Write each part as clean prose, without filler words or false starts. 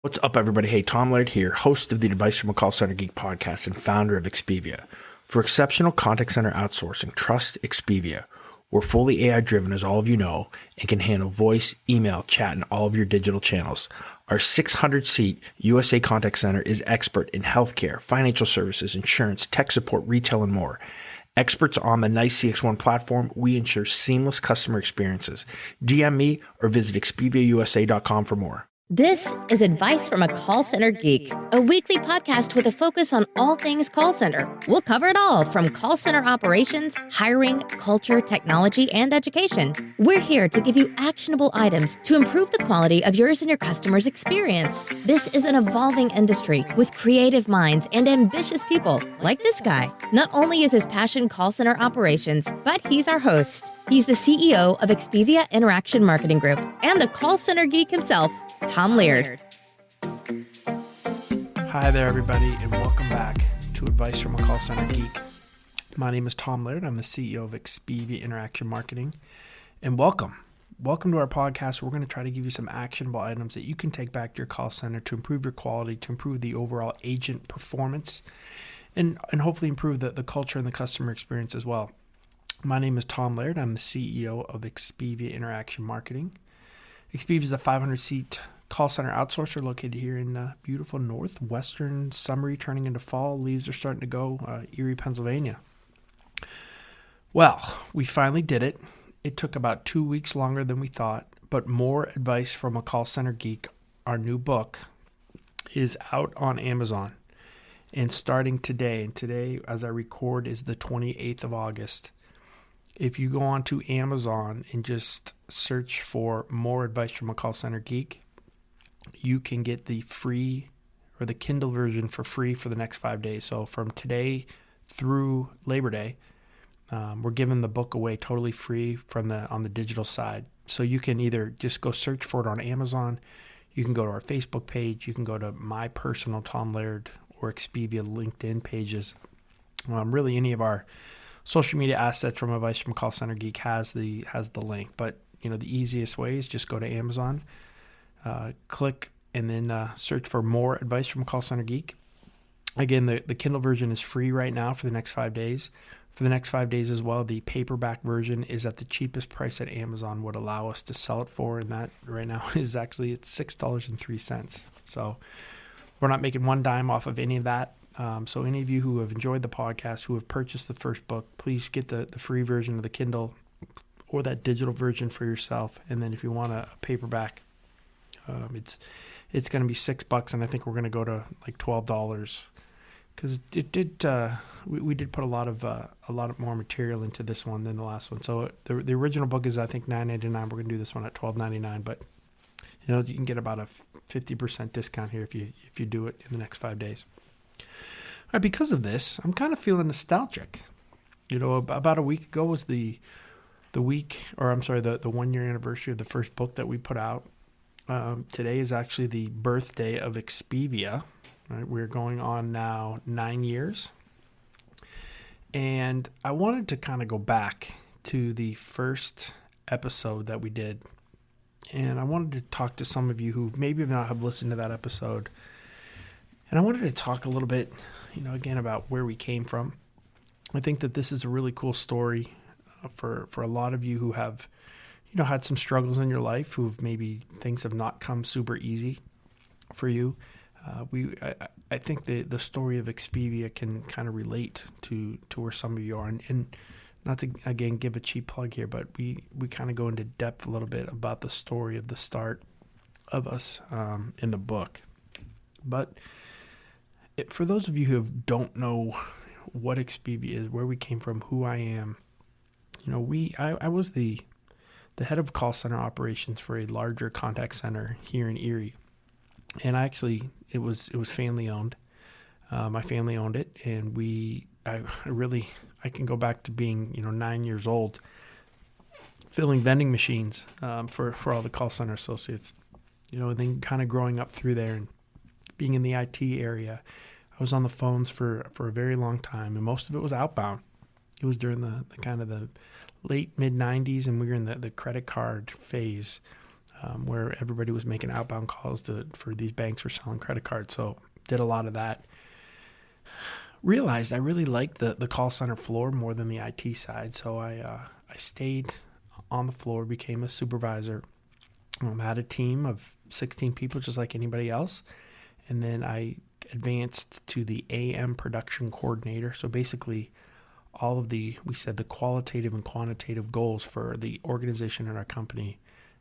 What's up, everybody? Hey, Tom Laird here, host of the Advice from a Call Center Geek podcast and founder of Expivia. For exceptional contact center outsourcing, trust Expivia. We're fully AI-driven, as all of you know, and can handle voice, email, chat, and all of your digital channels. Our 600-seat USA contact center is expert in healthcare, financial services, insurance, tech support, retail, and more. Experts on the NICE CX1 platform, we ensure seamless customer experiences. DM me or visit expiviausa.com for more. This is Advice from a Call Center Geek, a weekly podcast with a focus on all things call center. We'll cover it all from call center operations, hiring, culture, technology, and education. We're here to give you actionable items to improve the quality of yours and your customers' experience. This is an evolving industry with creative minds and ambitious people like this guy. Not only is his passion call center operations, but he's our host. He's the CEO of Expivia Interaction Marketing Group and the Call Center Geek himself, Tom Laird. Hi there, everybody, and welcome back to Advice from a Call Center Geek. My name is Tom Laird. I'm the CEO of Expivia Interaction Marketing, and welcome to our podcast. We're going to try to give you some actionable items that you can take back to your call center to improve your quality, to improve the overall agent performance, and hopefully improve the culture and the customer experience as well. My name is Tom Laird. I'm the CEO of Expivia Interaction Marketing. Expivia is a 500-seat call center outsourcer located here in beautiful northwestern summery, turning into fall. Leaves are starting to go, Erie, Pennsylvania. Well, we finally did it. It took about 2 weeks longer than we thought, but More Advice from a Call Center Geek, our new book, is out on Amazon and starting today. And today, as I record, is the 28th of August. If you go onto Amazon and just search for More Advice from a Call Center Geek, you can get the free or the Kindle version for free for the next 5 days. So from today through Labor Day, we're giving the book away totally free on the digital side. So you can either just go search for it on Amazon, you can go to our Facebook page, you can go to my personal Tom Laird or Expivia LinkedIn pages. Really, any of our social media assets from Advice from Call Center Geek has the link, but the easiest way is just go to Amazon, click, and then search for More Advice from Call Center Geek. Again, the Kindle version is free right now for the next 5 days. For the next 5 days as well, the paperback version is at the cheapest price that Amazon would allow us to sell it for, and that right now is actually it's $6.03. So we're not making one dime off of any of that. So any of you who have enjoyed the podcast, who have purchased the first book, please get the free version of the Kindle or that digital version for yourself. And then if you want a paperback, it's going to be $6, and I think we're going to go to like $12 because we did put a lot of more material into this one than the last one. So the original book is I think $9.99. We're going to do this one at $12.99, but you can get about a 50% discount here if you do it in the next 5 days. All right, because of this, I'm kind of feeling nostalgic. About a week ago was the 1 year anniversary of the first book that we put out. Today is actually the birthday of Expivia. Right, we're going on now 9 years, and I wanted to kind of go back to the first episode that we did, and I wanted to talk to some of you who maybe not have listened to that episode. And I wanted to talk a little bit, again, about where we came from. I think that this is a really cool story for a lot of you who have, had some struggles in your life, who've maybe things have not come super easy for you. I think the story of Expivia can kind of relate to where some of you are. And not to, again, give a cheap plug here, but we kind of go into depth a little bit about the story of the start of us in the book. But for those of you who don't know what Expivia is, where we came from, who I am, I was the head of call center operations for a larger contact center here in Erie, and it was family owned. My family owned it, and I can go back to being 9 years old, filling vending machines for all the call center associates, and then kind of growing up through there and being in the IT area. I was on the phones for a very long time, and most of it was outbound. It was during the kind of the late mid-90s, and we were in the credit card phase. where everybody was making outbound calls for these banks for selling credit cards. So did a lot of that. Realized I really liked the call center floor more than the IT side. So I stayed on the floor, became a supervisor. Had a team of 16 people, just like anybody else. And then I advanced to the AM production coordinator. So basically all of the qualitative and quantitative goals for the organization and our company.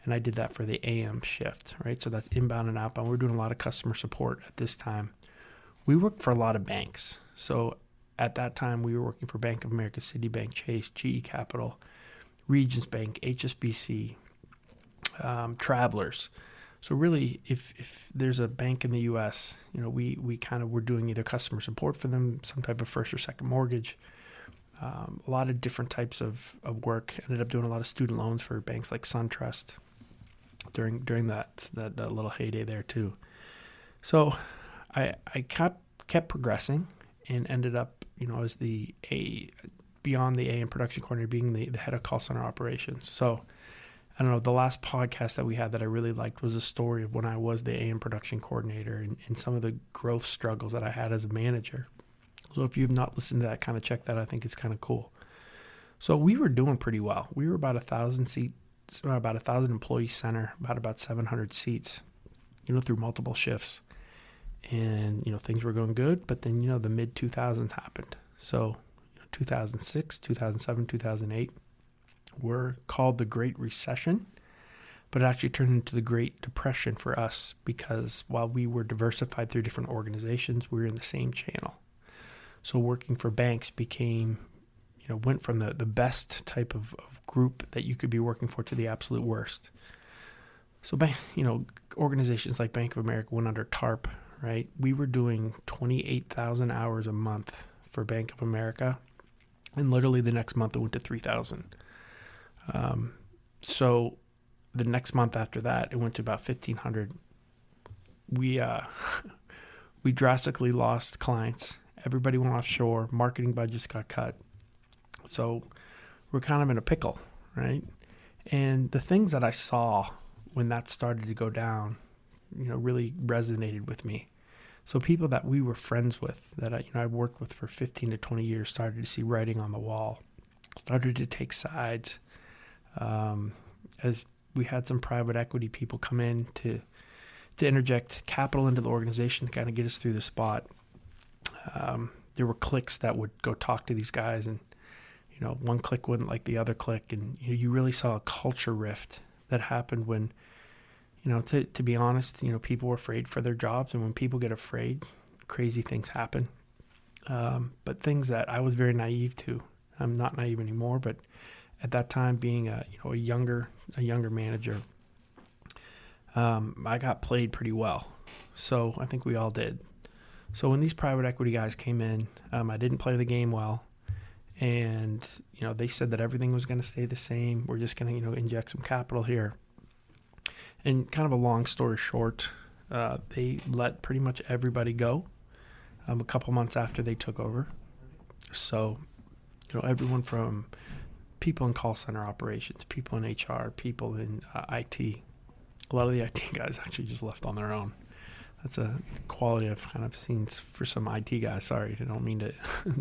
And I did that for the AM shift, right? So that's inbound and outbound. We're doing a lot of customer support at this time. We worked for a lot of banks. So at that time, we were working for Bank of America, Citibank, Chase, GE Capital, Regions Bank, HSBC, Travelers. So really, if there's a bank in the U.S., we kind of were doing either customer support for them, some type of first or second mortgage, a lot of different types of work. Ended up doing a lot of student loans for banks like SunTrust during that little heyday there too. So I kept progressing and ended up, as beyond the AM production coordinator, being the head of call center operations. So I don't know, the last podcast that we had that I really liked was a story of when I was the AM production coordinator and some of the growth struggles that I had as a manager. So if you've not listened to that, kind of check that. I think it's kind of cool. So we were doing pretty well. We were about 1,000 seats, about 1,000 employee center, about 700 seats, through multiple shifts. And, things were going good, but then, the mid 2000s happened. So 2006, 2007, 2008 were called the Great Recession, but it actually turned into the Great Depression for us because while we were diversified through different organizations, we were in the same channel. So working for banks became, went from the best type of group that you could be working for to the absolute worst. So, organizations like Bank of America went under TARP, right? We were doing 28,000 hours a month for Bank of America, and literally the next month it went to 3,000. So the next month after that, it went to about 1,500. We drastically lost clients. Everybody went offshore. Marketing budgets got cut. So we're kind of in a pickle, right? And the things that I saw when that started to go down, really resonated with me. So people that we were friends with, that I worked with for 15 to 20 years, started to see writing on the wall, started to take sides. As we had some private equity people come in to interject capital into the organization to kind of get us through the spot. There were cliques that would go talk to these guys, and one clique wouldn't like the other clique, and you really saw a culture rift that happened when, to be honest, people were afraid for their jobs, and when people get afraid, crazy things happen. But things that I was very naive to. I'm not naive anymore, but at that time, being a younger manager, I got played pretty well. So I think we all did. So when these private equity guys came in, I didn't play the game well, and they said that everything was going to stay the same. We're just going to inject some capital here. And kind of a long story short, they let pretty much everybody go a couple months after they took over. So everyone from people in call center operations, people in HR, people in IT. A lot of the IT guys actually just left on their own. That's a quality I've kind of seen for some IT guys. Sorry, I don't mean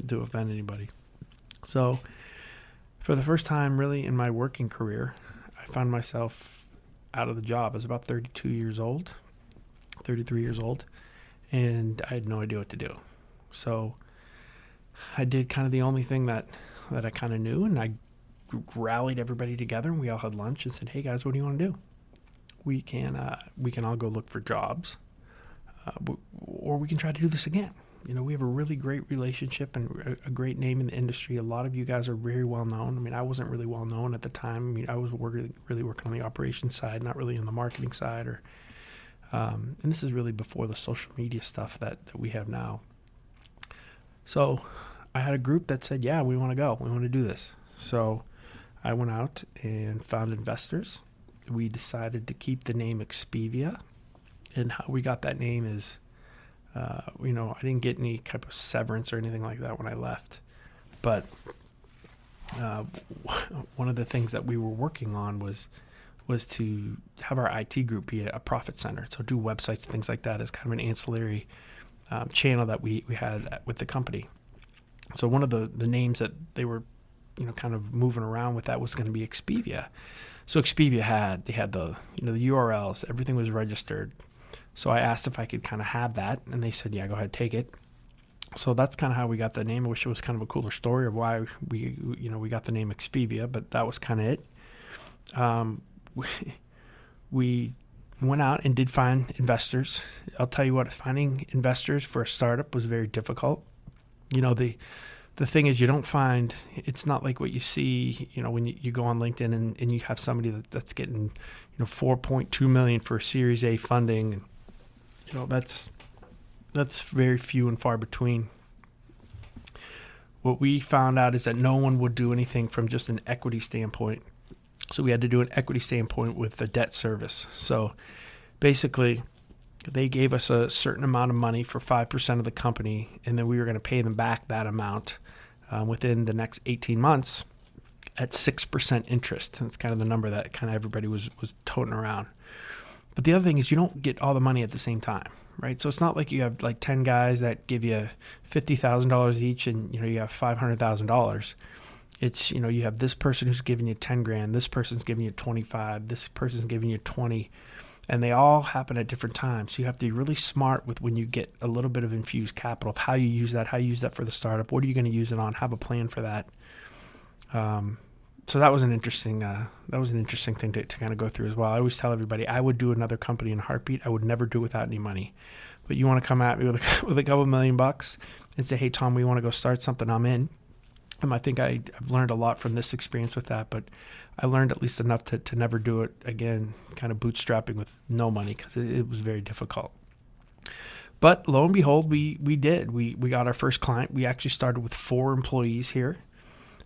to offend anybody. So for the first time really in my working career, I found myself out of the job. I was about 33 years old, and I had no idea what to do. So I did kind of the only thing that I kind of knew, and I rallied everybody together, and we all had lunch and said, "Hey guys, what do you want to do? We can all go look for jobs, or we can try to do this again. We have a really great relationship and a great name in the industry. A lot of you guys are very well known. I mean, I wasn't really well known at the time. I mean, I was really working on the operations side, not really on the marketing side, and this is really before the social media stuff that we have now. So I had a group that said, yeah, we want to go. We want to do this. So I went out and found investors. We decided to keep the name Expivia. And how we got that name is, I didn't get any type of severance or anything like that when I left. But one of the things that we were working on was was to have our IT group be a profit center. So do websites, things like that as kind of an ancillary channel that we had with the company. So one of the names that they were, kind of moving around with that was going to be Expivia. So Expivia had the the URLs, everything was registered. So I asked if I could kind of have that, and they said, yeah, go ahead, take it. So that's kind of how we got the name. I wish it was kind of a cooler story of why we got the name Expivia, but that was kind of it. We went out and did find investors. I'll tell you what, finding investors for a startup was very difficult. The thing is, you don't find, it's not like what you see, when you go on LinkedIn and you have somebody that's getting, $4.2 million for Series A funding. And, that's very few and far between. What we found out is that no one would do anything from just an equity standpoint. So we had to do an equity standpoint with the debt service. So basically, they gave us a certain amount of money for 5% of the company, and then we were going to pay them back that amount within the next 18 months at 6% interest. That's kind of the number that kind of everybody was toting around. But the other thing is you don't get all the money at the same time, right? So it's not like you have like 10 guys that give you $50,000 each and, you have $500,000. It's, you have this person who's giving you 10 grand, this person's giving you 25, this person's giving you 20, and they all happen at different times. So you have to be really smart with when you get a little bit of infused capital of how you use that for the startup. What are you going to use it on? Have a plan for that. So that was an interesting thing to kind of go through as well. I always tell everybody I would do another company in a heartbeat. I would never do it without any money. But you want to come at me with a couple $1,000,000 and say, hey, Tom, we want to go start something, I'm in. I think I've learned a lot from this experience with that, but I learned at least enough to never do it again, kind of bootstrapping with no money, because it was very difficult. But lo and behold, we did. We got our first client. We actually started with 4 employees here.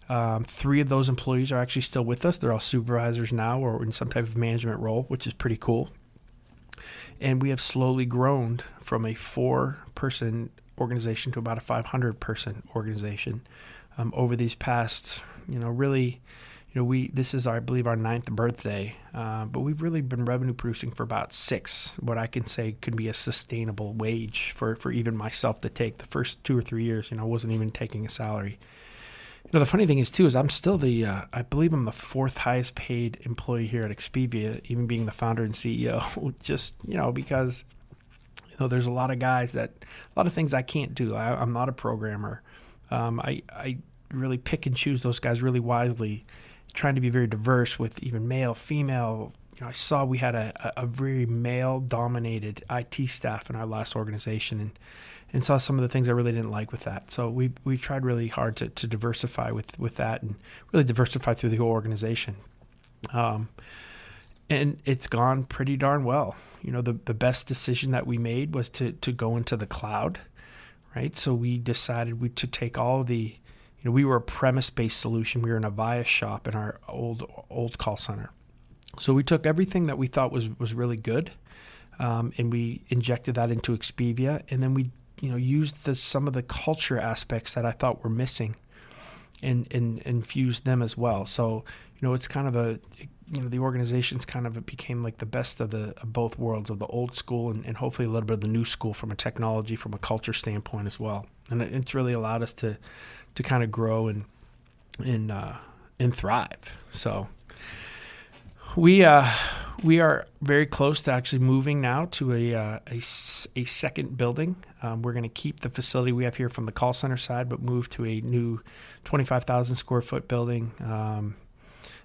3 of those employees are actually still with us. They're all supervisors now or in some type of management role, which is pretty cool. And we have slowly grown from a 4-person organization to about a 500-person organization. Over these past, this is I believe our 9th birthday, but we've really been revenue producing for about 6, what I can say could be a sustainable wage for even myself to take. The first 2 or 3 years, I wasn't even taking a salary. The funny thing is too, is I'm still I believe I'm the 4th highest paid employee here at Expivia, even being the founder and CEO, just, because, there's a lot of guys a lot of things I can't do. I'm not a programmer. I really pick and choose those guys really wisely, trying to be very diverse with even male, female. I saw we had a very male-dominated IT staff in our last organization, and saw some of the things I really didn't like with that. So we tried really hard to diversify with that and really diversify through the whole organization. And it's gone pretty darn well. The best decision that we made was to go into the cloud. Right, so we decided to take all of the, we were a premise-based solution. We were an Avaya shop in our old call center. So we took everything that we thought was really good, and we injected that into Expivia, and then we, used some of the culture aspects that I thought were missing, and infused them as well. So it's kind of the organization's it became like the best of both worlds, of the old school and hopefully a little bit of the new school from a technology, from a culture standpoint as well. And it's really allowed us to kind of grow and thrive. So we are very close to actually moving now to a second building. We're going to keep the facility we have here from the call center side, but move to a new 25,000 square foot building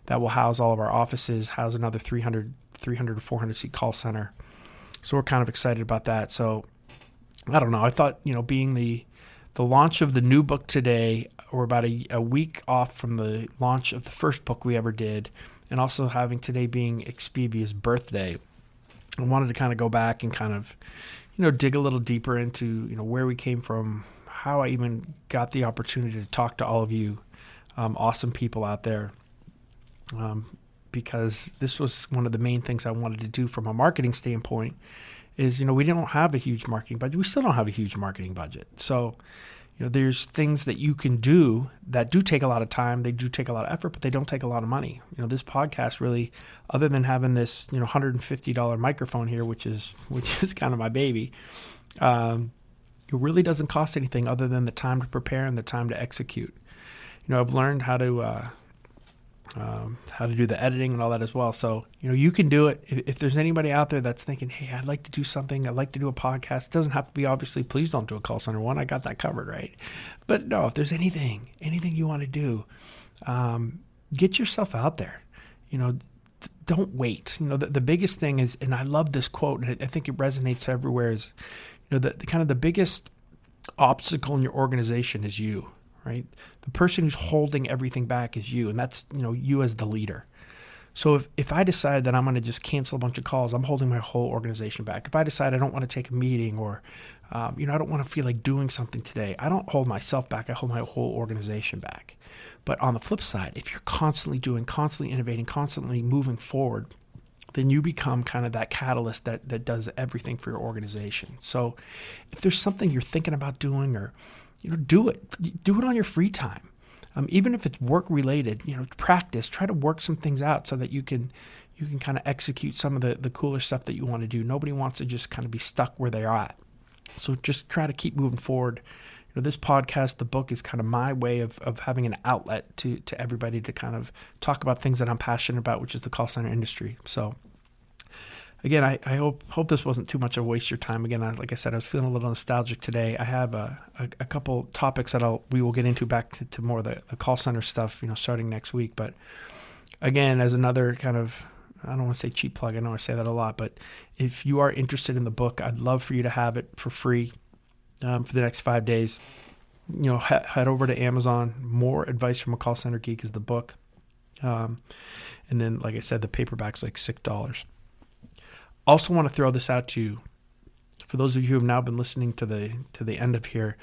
that will house all of our offices, house another 300 to 400 seat call center. So we're kind of excited about that. So I don't know. I thought, being the launch of the new book today, we're about a week off from the launch of the first book we ever did, and also having today being Expivia's birthday, I wanted to kind of go back and kind of, dig a little deeper into, where we came from, how I even got the opportunity to talk to all of you awesome people out there. Because this was one of the main things I wanted to do from a marketing standpoint is, we don't have a huge marketing budget. We still don't have a huge marketing budget. So, There's things that you can do that do take a lot of time. They do take a lot of effort, but they don't take a lot of money. This podcast really, other than having this, $150 microphone here, which is kind of my baby, it really doesn't cost anything other than the time to prepare and the time to execute. I've learned how to do the editing and all that as well. So, you can do it. If there's anybody out there that's thinking, hey, I'd like to do something, I'd like to do a podcast, it doesn't have to be, obviously, please don't do a call center one. I got that covered, right? But no, if there's anything you want to do, get yourself out there. Don't wait. The biggest thing is, and I love this quote, and I think it resonates everywhere, is, the biggest obstacle in your organization is you. Right? The person who's holding everything back is you, and that's, you as the leader. So if I decide that I'm going to just cancel a bunch of calls, I'm holding my whole organization back. If I decide I don't want to take a meeting or, I don't want to feel like doing something today, I don't hold myself back. I hold my whole organization back. But on the flip side, if you're constantly doing, constantly innovating, constantly moving forward, then you become kind of that catalyst that does everything for your organization. So if there's something you're thinking about doing, or do it. Do it on your free time. Even if it's work related, practice. Try to work some things out so that you can kind of execute some of the cooler stuff that you want to do. Nobody wants to just kind of be stuck where they are at. So just try to keep moving forward. This podcast, the book, is kind of my way of having an outlet to everybody to kind of talk about things that I'm passionate about, which is the call center industry. So again, I hope this wasn't too much of a waste of your time. Again, like I said, I was feeling a little nostalgic today. I have a couple topics that we will get into back to more of the call center stuff, starting next week. But again, as another kind of, I don't want to say cheap plug, I know I say that a lot, but if you are interested in the book, I'd love for you to have it for free for the next 5 days. Head over to Amazon. More Advice from a Call Center Geek is the book. And then, like I said, the paperback's like $6. Also want to throw this out to you. For those of you who have now been listening to the end of here,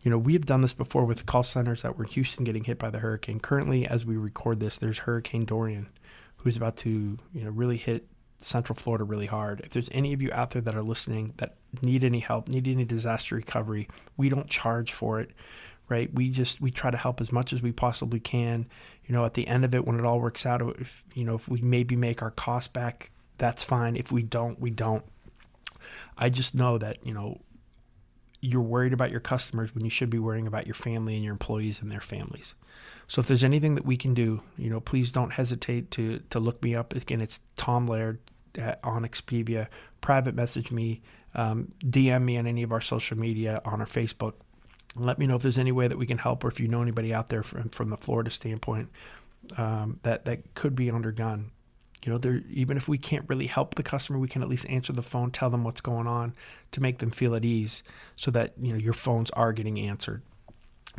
we have done this before with call centers that were in Houston getting hit by the hurricane. Currently, as we record this, there's Hurricane Dorian, who's about to really hit Central Florida really hard. If there's any of you out there that are listening that need any help, need any disaster recovery, we don't charge for it, right? We try to help as much as we possibly can. At the end of it, when it all works out, if we maybe make our costs back, that's fine. If we don't, we don't. I just know that, you're worried about your customers when you should be worrying about your family and your employees and their families. So if there's anything that we can do, please don't hesitate to look me up. Again, it's Tom Laird on Expivia. Private message me, DM me on any of our social media, on our Facebook. Let me know if there's any way that we can help, or if you know anybody out there from the Florida standpoint that could be undergone. Even if we can't really help the customer, we can at least answer the phone, tell them what's going on to make them feel at ease, so that your phones are getting answered.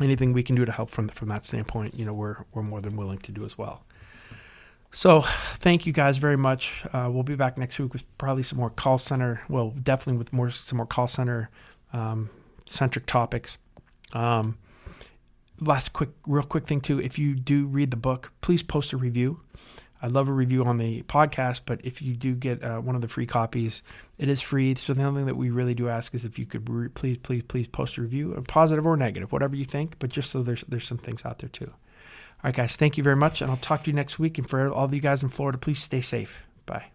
Anything we can do to help from that standpoint, we're more than willing to do as well. So thank you guys very much. We'll be back next week with probably some more call center. Well, definitely with some more call center centric topics. Real quick thing too. If you do read the book, please post a review. I'd love a review on the podcast, but if you do get one of the free copies, it is free. So the only thing that we really do ask is if you could please post a review, positive or negative, whatever you think, but just so there's some things out there too. All right, guys, thank you very much, and I'll talk to you next week. And for all of you guys in Florida, please stay safe. Bye.